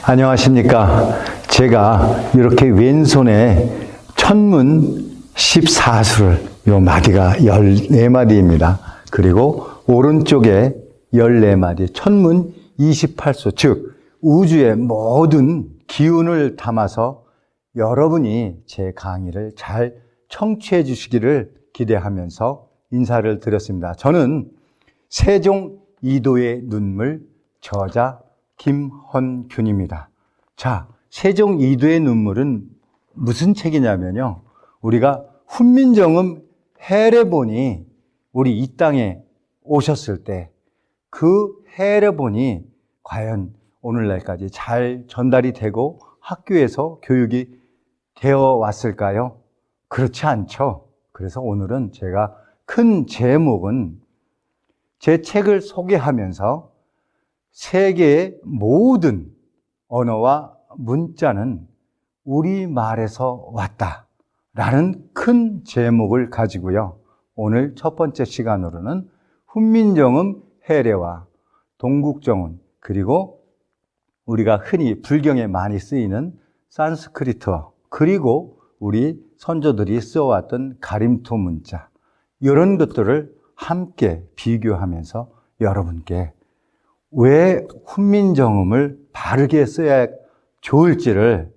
안녕하십니까. 제가 이렇게 왼손에 천문 14수를, 요 마디가 14마디입니다. 그리고 오른쪽에 14마디, 천문 28수, 즉 우주의 모든 기운을 담아서 여러분이 제 강의를 잘 청취해 주시기를 기대하면서 인사를 드렸습니다. 저는 세종 이도의 눈물, 저자 김헌균입니다. 자, 세종 이도의 눈물은 무슨 책이냐면요, 우리가 훈민정음 해례본이 우리 이 땅에 오셨을 때 그 해례본이 과연 오늘날까지 잘 전달이 되고 학교에서 교육이 되어 왔을까요? 그렇지 않죠. 그래서 오늘은 제가 큰 제목은 제 책을 소개하면서 세계의 모든 언어와 문자는 우리말에서 왔다라는 큰 제목을 가지고요. 오늘 첫 번째 시간으로는 훈민정음 해례와 동국정운, 그리고 우리가 흔히 불경에 많이 쓰이는 산스크리트어, 그리고 우리 선조들이 써왔던 가림토 문자, 이런 것들을 함께 비교하면서 여러분께 왜 훈민정음을 바르게 써야 좋은지를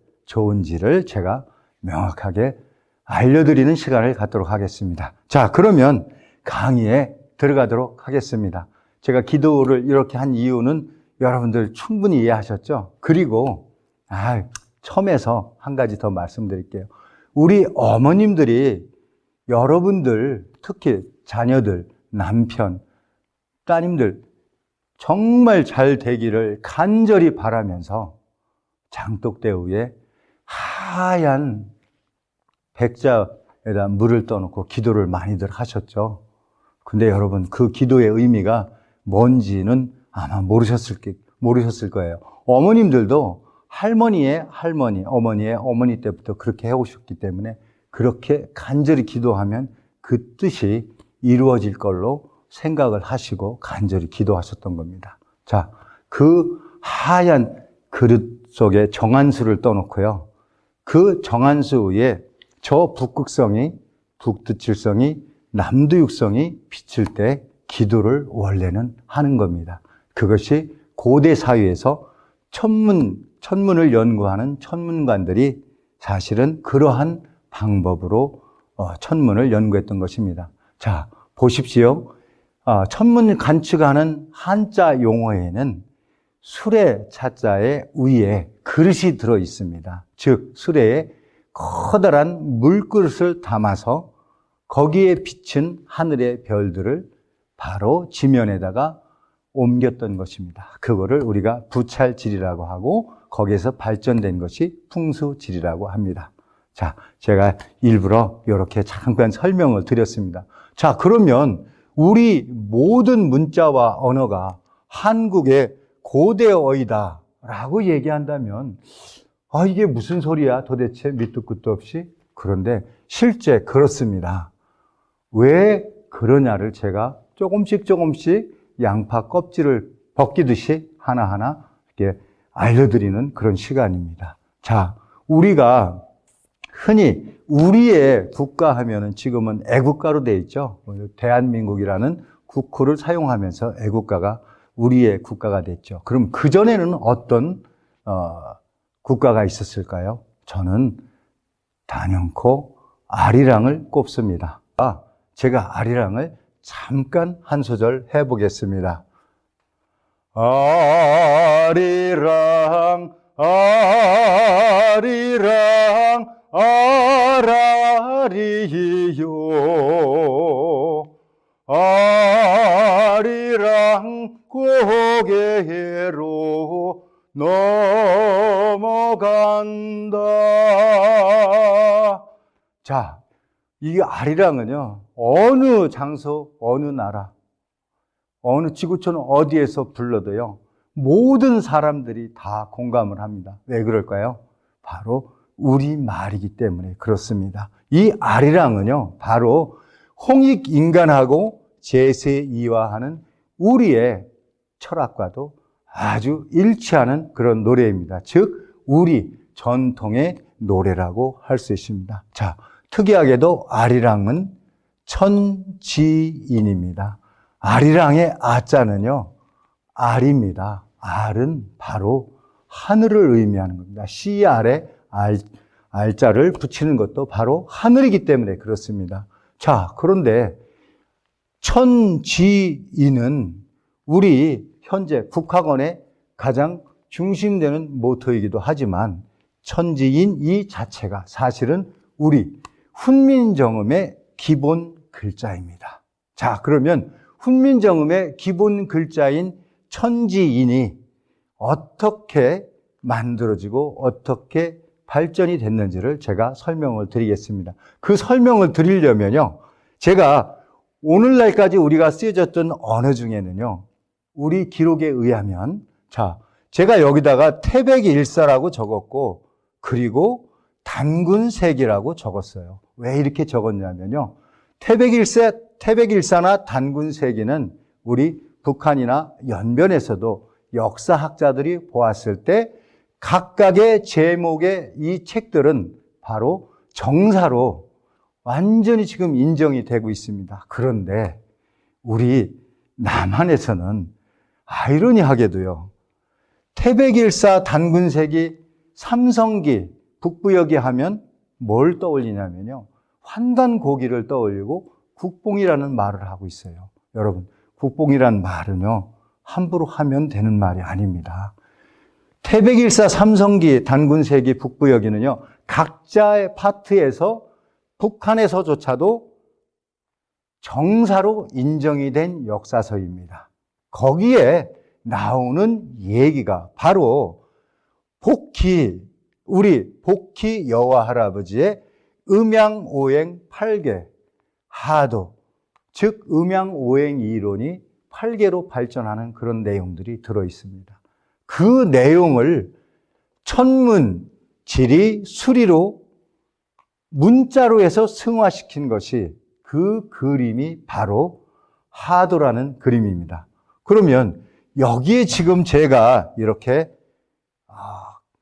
제가 명확하게 알려드리는 시간을 갖도록 하겠습니다. 자, 그러면 강의에 들어가도록 하겠습니다. 제가 기도를 이렇게 한 이유는 여러분들 충분히 이해하셨죠? 그리고 처음에서 한 가지 더 말씀드릴게요. 우리 어머님들이 여러분들, 특히 자녀들, 남편, 따님들 정말 잘 되기를 간절히 바라면서 장독대 위에 하얀 백자에다 물을 떠놓고 기도를 많이들 하셨죠. 근데 여러분, 그 기도의 의미가 뭔지는 아마 모르셨을 거예요. 어머님들도 할머니의 할머니, 어머니의 어머니 때부터 그렇게 해오셨기 때문에 그렇게 간절히 기도하면 그 뜻이 이루어질 걸로 생각을 하시고 간절히 기도하셨던 겁니다. 자, 그 하얀 그릇 속에 정한수를 떠놓고요, 그 정한수 위에 저 북극성이, 북두칠성이, 남두육성이 비칠 때 기도를 원래는 하는 겁니다. 그것이 고대 사회에서 천문을 연구하는 천문관들이 사실은 그러한 방법으로 천문을 연구했던 것입니다. 자, 보십시오. 천문 관측하는 한자 용어에는 수레 차자의 위에 그릇이 들어 있습니다. 즉, 수레에 커다란 물그릇을 담아서 거기에 비친 하늘의 별들을 바로 지면에다가 옮겼던 것입니다. 그거를 우리가 부찰지리라고 하고, 거기에서 발전된 것이 풍수지리라고 합니다. 자, 제가 일부러 이렇게 잠깐 설명을 드렸습니다. 자, 그러면 우리 모든 문자와 언어가 한국의 고대어이다라고 얘기한다면 이게 무슨 소리야 도대체, 밑도 끝도 없이? 그런데 실제 그렇습니다. 왜 그러냐를 제가 조금씩 양파 껍질을 벗기듯이 하나하나 이렇게 알려드리는 그런 시간입니다. 자, 우리가 흔히 우리의 국가 하면은 지금은 애국가로 되어 있죠. 대한민국이라는 국호를 사용하면서 애국가가 우리의 국가가 됐죠. 그럼 그전에는 어떤 국가가 있었을까요? 저는 단연코 아리랑을 꼽습니다. 제가 아리랑을 잠깐 한 소절 해보겠습니다. 아리랑 아리랑 아라리요, 아리랑 고개로 넘어간다. 자, 이 아리랑은요, 어느 장소, 어느 나라, 어느 지구촌 어디에서 불러도요, 모든 사람들이 다 공감을 합니다. 왜 그럴까요? 바로 우리말이기 때문에 그렇습니다. 이 아리랑은요, 바로 홍익인간하고 제세이화하는 우리의 철학과도 아주 일치하는 그런 노래입니다. 즉 우리 전통의 노래라고 할 수 있습니다. 자, 특이하게도 아리랑은 천지인입니다. 아리랑의 아자는요, 알입니다. 알은 바로 하늘을 의미하는 겁니다. 씨 아래 알자를 붙이는 것도 바로 하늘이기 때문에 그렇습니다. 자, 그런데 천지인은 우리 현재 국학원의 가장 중심되는 모토이기도 하지만 천지인 이 자체가 사실은 우리 훈민정음의 기본 글자입니다. 자, 그러면 훈민정음의 기본 글자인 천지인이 어떻게 만들어지고 어떻게 발전이 됐는지를 제가 설명을 드리겠습니다. 그 설명을 드리려면요, 제가 오늘날까지 우리가 쓰여졌던 언어 중에는요, 우리 기록에 의하면, 자, 제가 여기다가 태백일사라고 적었고, 그리고 단군색이라고 적었어요. 왜 이렇게 적었냐면요, 태백일사나 단군세기는 우리 북한이나 연변에서도 역사학자들이 보았을 때 각각의 제목의 이 책들은 바로 정사로 완전히 지금 인정이 되고 있습니다. 그런데 우리 남한에서는 아이러니하게도요, 태백일사, 단군세기, 삼성기, 북부여기 하면 뭘 떠올리냐면요, 환단고기를 떠올리고 국뽕이라는 말을 하고 있어요. 여러분, 국뽕이란 말은요, 함부로 하면 되는 말이 아닙니다. 태백일사, 삼성기, 단군세기, 북부여기는요, 각자의 파트에서 북한에서조차도 정사로 인정이 된 역사서입니다. 거기에 나오는 얘기가 바로 우리 복희 여와 할아버지의 음양오행 8개, 하도, 즉 음양오행 이론이 8개로 발전하는 그런 내용들이 들어있습니다. 그 내용을 천문, 지리, 수리로 문자로 해서 승화시킨 것이 그 그림이 바로 하도라는 그림입니다. 그러면 여기에 지금 제가 이렇게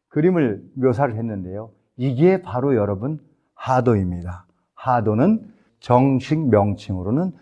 그림을 묘사를 했는데요, 이게 바로 여러분 하도입니다. 하도는 정식 명칭으로는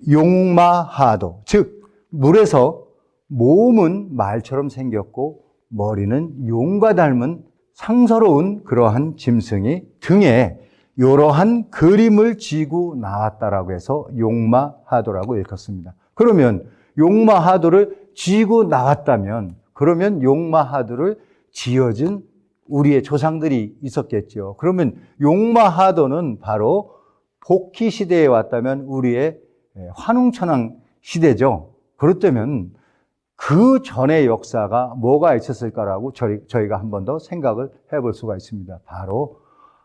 용마하도, 즉 물에서 몸은 말처럼 생겼고 머리는 용과 닮은 상서로운 그러한 짐승이 등에 이러한 그림을 지고 나왔다라고 해서 용마하도라고 읽었습니다. 그러면 용마하도를 지고 나왔다면, 그러면 용마하도를 지어진 우리의 조상들이 있었겠죠. 그러면 용마하도는 바로 복희 시대에 왔다면 우리의 환웅천왕 시대죠. 그렇다면 그 전의 역사가 뭐가 있었을까라고 저희가 한 번 더 생각을 해볼 수가 있습니다. 바로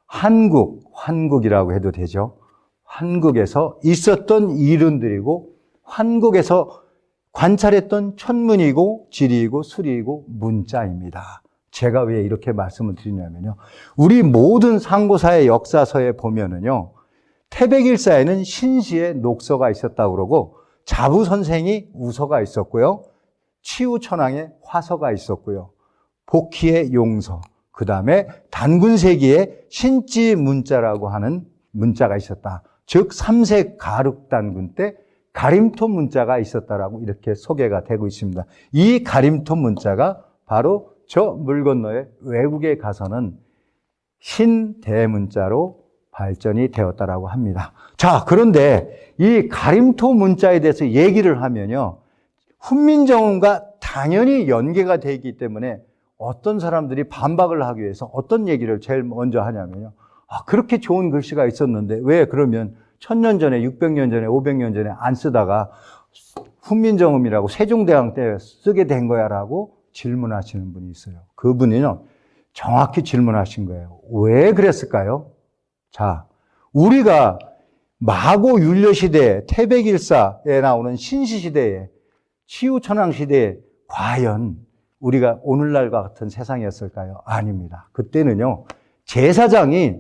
환국이라고 해도 되죠. 환국에서 있었던 이론들이고 환국에서 관찰했던 천문이고 지리이고 수리이고 문자입니다. 제가 왜 이렇게 말씀을 드리냐면요, 우리 모든 상고사의 역사서에 보면은요, 태백일사에는 신시의 녹서가 있었다고 그러고 자부선생이 우서가 있었고요, 치우천왕의 화서가 있었고요, 복희의 용서, 그 다음에 단군세기에 신지문자라고 하는 문자가 있었다. 즉 3세 가륵단군 때 가림토 문자가 있었다라고 이렇게 소개가 되고 있습니다. 이 가림토 문자가 바로 저 물 건너에 외국에 가서는 신대문자로 발전이 되었다라고 합니다. 자, 그런데 이 가림토 문자에 대해서 얘기를 하면요, 훈민정음과 당연히 연계가 되어 있기 때문에 어떤 사람들이 반박을 하기 위해서 어떤 얘기를 제일 먼저 하냐면요, 그렇게 좋은 글씨가 있었는데 왜 그러면 1000년 전에, 600년 전에, 500년 전에 안 쓰다가 훈민정음이라고 세종대왕 때 쓰게 된 거야 라고 질문하시는 분이 있어요. 그분이요, 정확히 질문하신 거예요. 왜 그랬을까요? 자, 우리가 마고 율려시대, 태백일사에 나오는 신시시대에, 치우천왕시대에 과연 우리가 오늘날과 같은 세상이었을까요? 아닙니다. 그때는요, 제사장이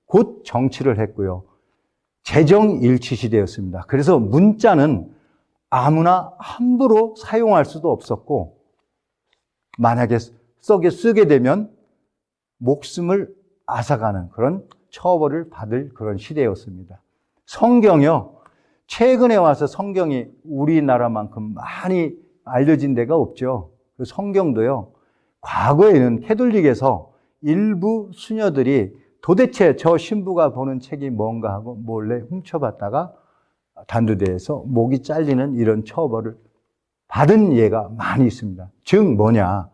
곧 정치를 했고요, 재정일치 시대였습니다. 그래서 문자는 아무나 함부로 사용할 수도 없었고 만약에 쓰게 되면 목숨을 앗아가는 그런 처벌을 받을 그런 시대였습니다. 성경이요. 최근에 와서 성경이 우리나라만큼 많이 알려진 데가 없죠. 그 성경도요. 과거에는 캐톨릭에서 일부 수녀들이 도대체 저 신부가 보는 책이 뭔가 하고 몰래 훔쳐봤다가 단두대에서 목이 잘리는 이런 처벌을 받은 예가 많이 있습니다. 즉 뭐냐?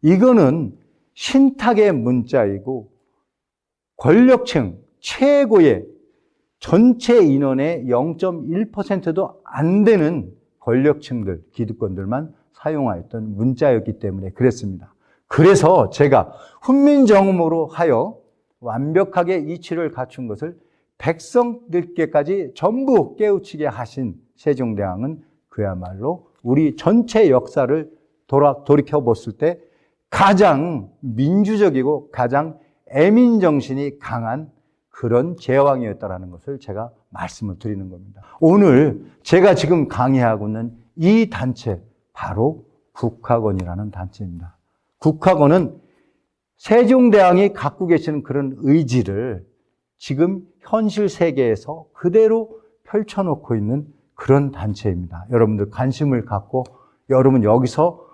이거는 신탁의 문자이고 권력층 최고의 전체 인원의 0.1%도 안 되는 권력층들, 기득권들만 사용하였던 문자였기 때문에 그랬습니다. 그래서 제가 훈민정음으로 하여 완벽하게 이치를 갖춘 것을 백성들께까지 전부 깨우치게 하신 세종대왕은 그야말로 우리 전체 역사를 돌이켜봤을 때 가장 민주적이고 가장 애민정신이 강한 그런 제왕이었다는 것을 제가 말씀을 드리는 겁니다. 오늘 제가 지금 강의하고 있는 이 단체, 바로 국학원이라는 단체입니다. 국학원은 세종대왕이 갖고 계시는 그런 의지를 지금 현실 세계에서 그대로 펼쳐놓고 있는 그런 단체입니다. 여러분들 관심을 갖고 여러분 여기서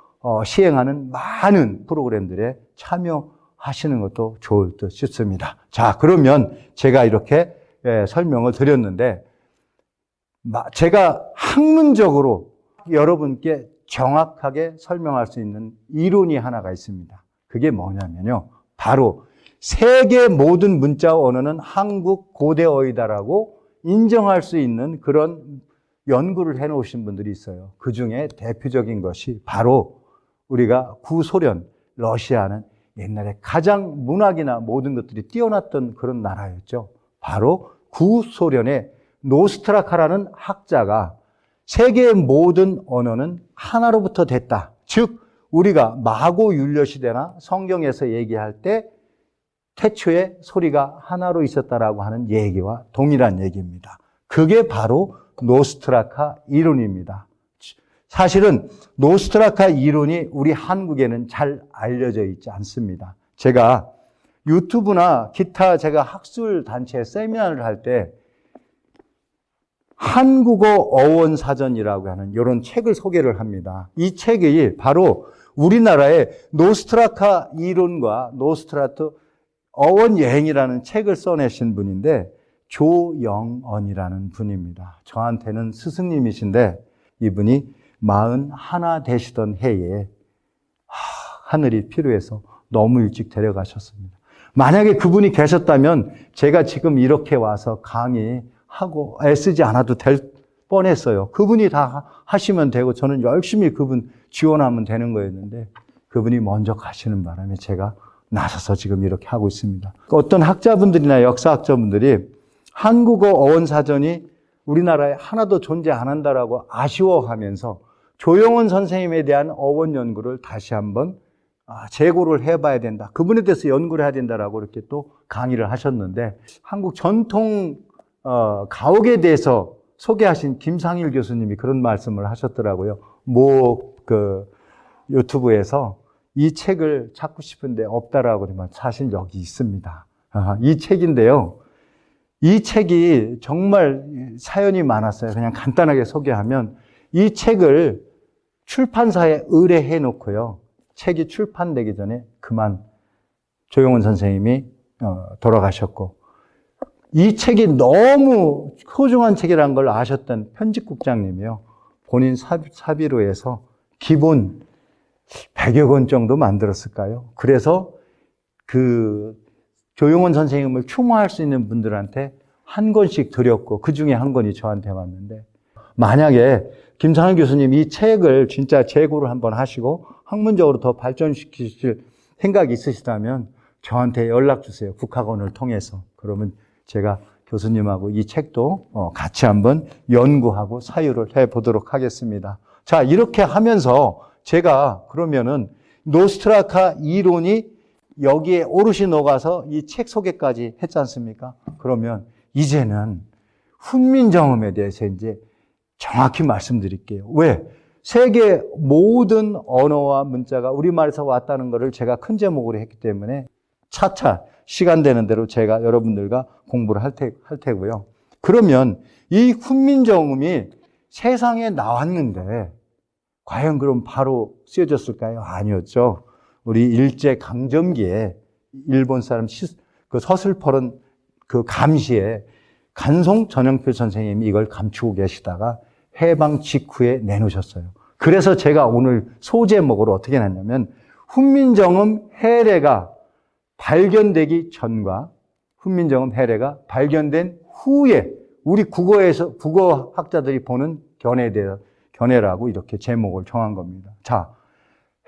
시행하는 많은 프로그램들에 참여하시는 것도 좋을 듯 싶습니다. 자, 그러면 제가 이렇게 설명을 드렸는데 제가 학문적으로 여러분께 정확하게 설명할 수 있는 이론이 하나가 있습니다. 그게 뭐냐면요. 바로 세계 모든 문자 언어는 한국 고대어이다라고 인정할 수 있는 그런 연구를 해놓으신 분들이 있어요. 그 중에 대표적인 것이 바로 우리가 구소련, 러시아는 옛날에 가장 문학이나 모든 것들이 뛰어났던 그런 나라였죠. 바로 구소련의 노스트라카라는 학자가 세계의 모든 언어는 하나로부터 됐다. 즉 우리가 마고 율려시대나 성경에서 얘기할 때 태초에 소리가 하나로 있었다라고 하는 얘기와 동일한 얘기입니다. 그게 바로 노스트라카 이론입니다. 사실은 노스트라카 이론이 우리 한국에는 잘 알려져 있지 않습니다. 제가 유튜브나 기타 제가 학술 단체 세미나를 할 때 한국어 어원 사전이라고 하는 이런 책을 소개를 합니다. 이 책이 바로 우리나라의 노스트라카 이론과 노스트라트 어원 여행이라는 책을 써내신 분인데 조영언이라는 분입니다. 저한테는 스승님이신데 이분이 41 되시던 해에 하늘이 필요해서 너무 일찍 데려가셨습니다. 만약에 그분이 계셨다면 제가 지금 이렇게 와서 강의하고 애쓰지 않아도 될 뻔했어요. 그분이 다 하시면 되고 저는 열심히 그분 지원하면 되는 거였는데 그분이 먼저 가시는 바람에 제가 나서서 지금 이렇게 하고 있습니다. 어떤 학자분들이나 역사학자분들이 한국어 어원사전이 우리나라에 하나도 존재 안 한다라고 아쉬워하면서 조영원 선생님에 대한 어원 연구를 다시 한번 재고를 해봐야 된다. 그분에 대해서 연구를 해야 된다라고 이렇게 또 강의를 하셨는데 한국 전통 가옥에 대해서 소개하신 김상일 교수님이 그런 말씀을 하셨더라고요. 유튜브에서 이 책을 찾고 싶은데 없다라고 그러면 사실 여기 있습니다. 이 책인데요. 이 책이 정말 사연이 많았어요. 그냥 간단하게 소개하면 이 책을 출판사에 의뢰해 놓고요. 책이 출판되기 전에 그만 조영원 선생님이 돌아가셨고 이 책이 너무 소중한 책이라는 걸 아셨던 편집국장님이요. 본인 사비로 해서 기본 100여 권 정도 만들었을까요? 그래서 그 조영원 선생님을 추모할 수 있는 분들한테 한 권씩 드렸고 그 중에 한 권이 저한테 왔는데 만약에 김상일 교수님 이 책을 진짜 재고를 한번 하시고 학문적으로 더 발전시키실 생각이 있으시다면 저한테 연락 주세요. 국학원을 통해서. 그러면 제가 교수님하고 이 책도 같이 한번 연구하고 사유를 해보도록 하겠습니다. 자, 이렇게 하면서 제가 그러면은 노스트라카 이론이 여기에 오롯이 녹아서 이 책 소개까지 했지 않습니까? 그러면 이제는 훈민정음에 대해서 이제 정확히 말씀드릴게요. 왜? 세계 모든 언어와 문자가 우리말에서 왔다는 것을 제가 큰 제목으로 했기 때문에 차차 시간 되는 대로 제가 여러분들과 공부를 할 테고요. 그러면 이 훈민정음이 세상에 나왔는데 과연 그럼 바로 쓰여졌을까요? 아니었죠. 우리 일제강점기에 일본 사람 그 서슬퍼런 그 감시에 간송 전영표 선생님이 이걸 감추고 계시다가 해방 직후에 내놓으셨어요. 그래서 제가 오늘 소제목으로 어떻게 냈냐면 훈민정음 해례가 발견되기 전과 훈민정음 해례가 발견된 후에 우리 국어학자들이 보는 견해라고 이렇게 제목을 정한 겁니다. 자,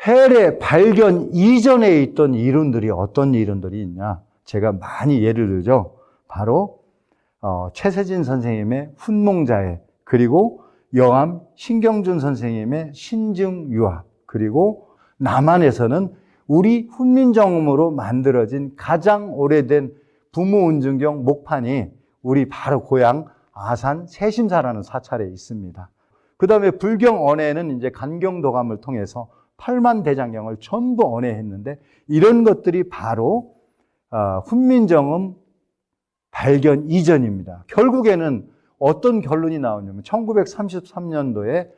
해례 발견 이전에 있던 이론들이 어떤 이론들이 있냐? 제가 많이 예를 들죠. 바로 최세진 선생님의 훈몽자해, 그리고 영암 신경준 선생님의 신증유합, 그리고 남한에서는 우리 훈민정음으로 만들어진 가장 오래된 부무운중경 목판이 우리 바로 고향 아산 세심사라는 사찰에 있습니다. 그 다음에 불경 언해는 이제 간경도감을 통해서 8만 대장경을 전부 언해했는데 이런 것들이 바로 훈민정음 발견 이전입니다. 결국에는 어떤 결론이 나오냐면 1933년도에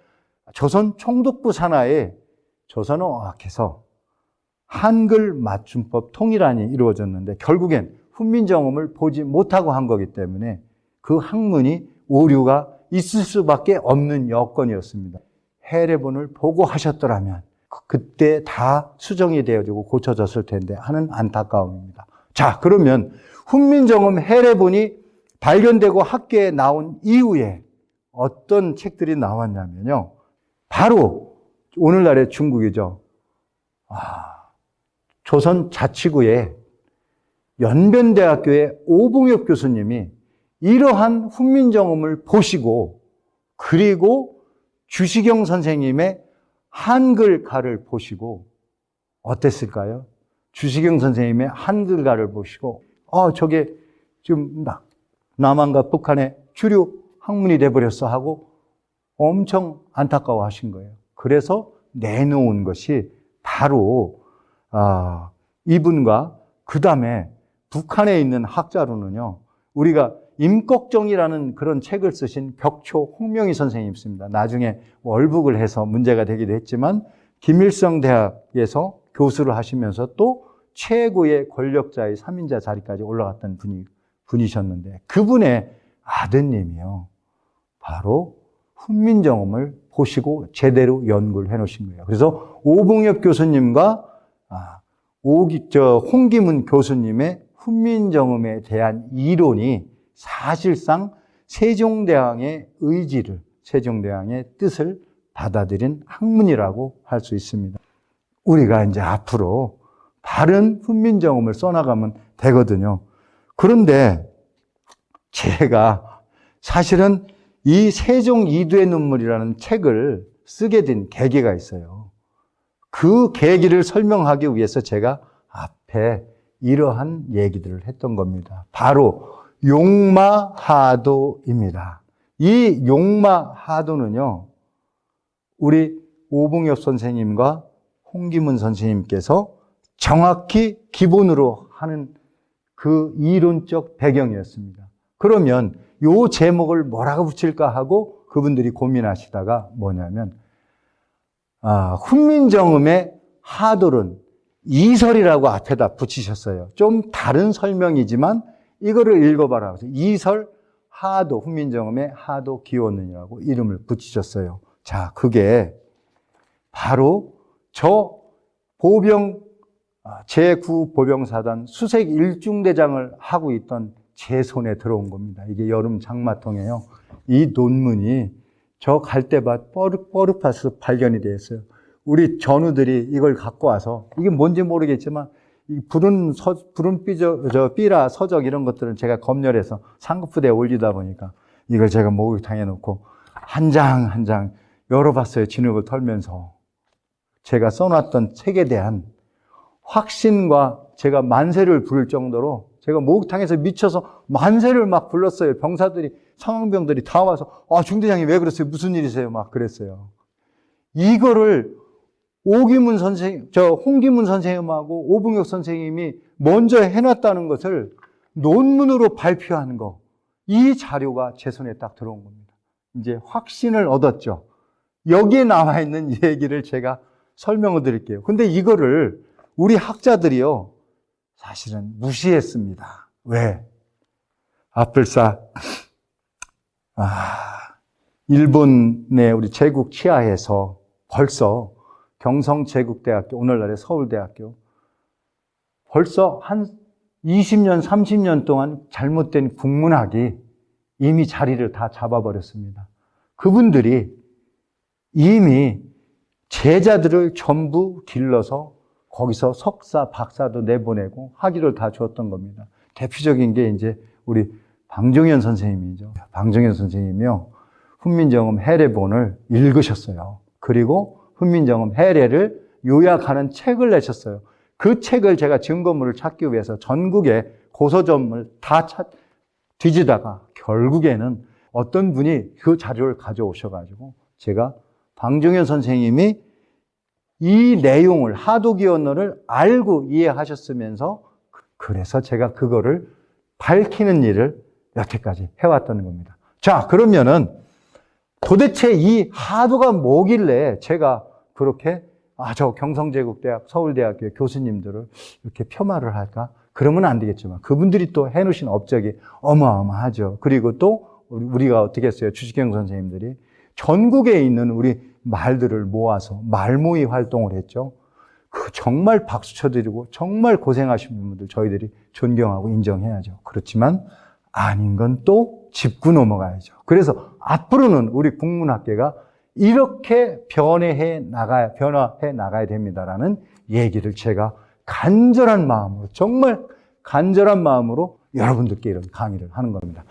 조선 총독부 산하에 조선어학에서 한글 맞춤법 통일안이 이루어졌는데 결국엔 훈민정음을 보지 못하고 한 거기 때문에 그 학문이 오류가 있을 수밖에 없는 여건이었습니다. 해례본을 보고 하셨더라면 그때 다 수정이 되어지고 고쳐졌을 텐데 하는 안타까움입니다. 자, 그러면 훈민정음 해례본이 발견되고 학계에 나온 이후에 어떤 책들이 나왔냐면요. 바로 오늘날의 중국이죠. 조선 자치구의 연변대학교의 오봉엽 교수님이 이러한 훈민정음을 보시고 그리고 주시경 선생님의 한글가를 보시고 어땠을까요? 주시경 선생님의 한글가를 보시고 저게 지금 남한과 북한의 주류 학문이 돼버렸어 하고 엄청 안타까워하신 거예요. 그래서 내놓은 것이 바로 이분과 그 다음에 북한에 있는 학자로는요, 우리가 임꺽정이라는 그런 책을 쓰신 벽초 홍명희 선생님이 있습니다. 나중에 월북을 해서 문제가 되기도 했지만 김일성 대학에서 교수를 하시면서 또 최고의 권력자의 3인자 자리까지 올라갔던 분이셨는데 그분의 아드님이요, 바로 훈민정음을 보시고 제대로 연구를 해놓으신 거예요. 그래서 오봉엽 교수님과 홍기문 교수님의 훈민정음에 대한 이론이 사실상 세종대왕의 의지를, 세종대왕의 뜻을 받아들인 학문이라고 할 수 있습니다. 우리가 이제 앞으로 바른 훈민정음을 써나가면 되거든요. 그런데 제가 사실은 이 세종 이두의 눈물이라는 책을 쓰게 된 계기가 있어요. 그 계기를 설명하기 위해서 제가 앞에 이러한 얘기들을 했던 겁니다. 바로 용마하도입니다. 이 용마하도는요, 우리 오봉엽 선생님과 홍기문 선생님께서 정확히 기본으로 하는 그 이론적 배경이었습니다. 그러면 요 제목을 뭐라고 붙일까 하고 그분들이 고민하시다가 뭐냐면 훈민정음의 하도는 이설이라고 앞에다 붙이셨어요. 좀 다른 설명이지만 이거를 읽어봐라. 이설 하도, 훈민정음의 하도 기원론이라고 이름을 붙이셨어요. 자, 그게 바로 저 제9보병사단 수색 1중대장을 하고 있던 제 손에 들어온 겁니다. 이게 여름 장마통이에요. 이 논문이 저 갈대밭 뻐르파스 발견이 되었어요. 우리 전우들이 이걸 갖고 와서, 이게 뭔지 모르겠지만 이 삐라 서적 이런 것들은 제가 검열해서 상급부대에 올리다 보니까 이걸 제가 목욕탕에 놓고 한 장 한 장 열어봤어요. 진흙을 털면서. 제가 써놨던 책에 대한 확신과 제가 만세를 부를 정도로 제가 목욕탕에서 미쳐서 만세를 막 불렀어요. 병사들이, 상황병들이 다 와서 중대장님 왜 그랬어요? 무슨 일이세요? 막 그랬어요. 이거를 홍기문 선생님하고 오붕혁 선생님이 먼저 해놨다는 것을 논문으로 발표한 거, 이 자료가 제 손에 딱 들어온 겁니다. 이제 확신을 얻었죠. 여기에 나와 있는 얘기를 제가 설명을 드릴게요. 근데 이거를 우리 학자들이요, 사실은 무시했습니다. 왜? 앞불사, 일본의 우리 제국 치하에서 벌써 경성제국대학교, 오늘날의 서울대학교, 벌써 한 20년, 30년 동안 잘못된 국문학이 이미 자리를 다 잡아버렸습니다. 그분들이 이미 제자들을 전부 길러서 거기서 석사, 박사도 내보내고 학위를 다 줬던 겁니다. 대표적인 게 이제 우리 방종현 선생님이죠. 방종현 선생님이요, 훈민정음 해례본을 읽으셨어요. 그리고 훈민정음 해례를 요약하는 책을 내셨어요. 그 책을 제가 증거물을 찾기 위해서 전국의 고서점을 다 뒤지다가 결국에는 어떤 분이 그 자료를 가져오셔가지고 제가 방종현 선생님이 이 내용을, 하도기 언어를 알고 이해하셨으면서 그래서 제가 그거를 밝히는 일을 여태까지 해왔다는 겁니다. 자, 그러면은 도대체 이 하도가 뭐길래 제가 그렇게 저 경성제국대학, 서울대학교 교수님들을 이렇게 폄하를 할까? 그러면 안 되겠지만 그분들이 또 해놓으신 업적이 어마어마하죠. 그리고 또 우리가 어떻게 했어요? 주식경 선생님들이 전국에 있는 우리 말들을 모아서 말모의 활동을 했죠. 그 정말 박수 쳐드리고 정말 고생하신 분들 저희들이 존경하고 인정해야죠. 그렇지만 아닌 건 또 짚고 넘어가야죠. 그래서 앞으로는 우리 국문학계가 이렇게 변화해 나가야 됩니다라는 얘기를 제가 간절한 마음으로, 정말 간절한 마음으로 여러분들께 이런 강의를 하는 겁니다.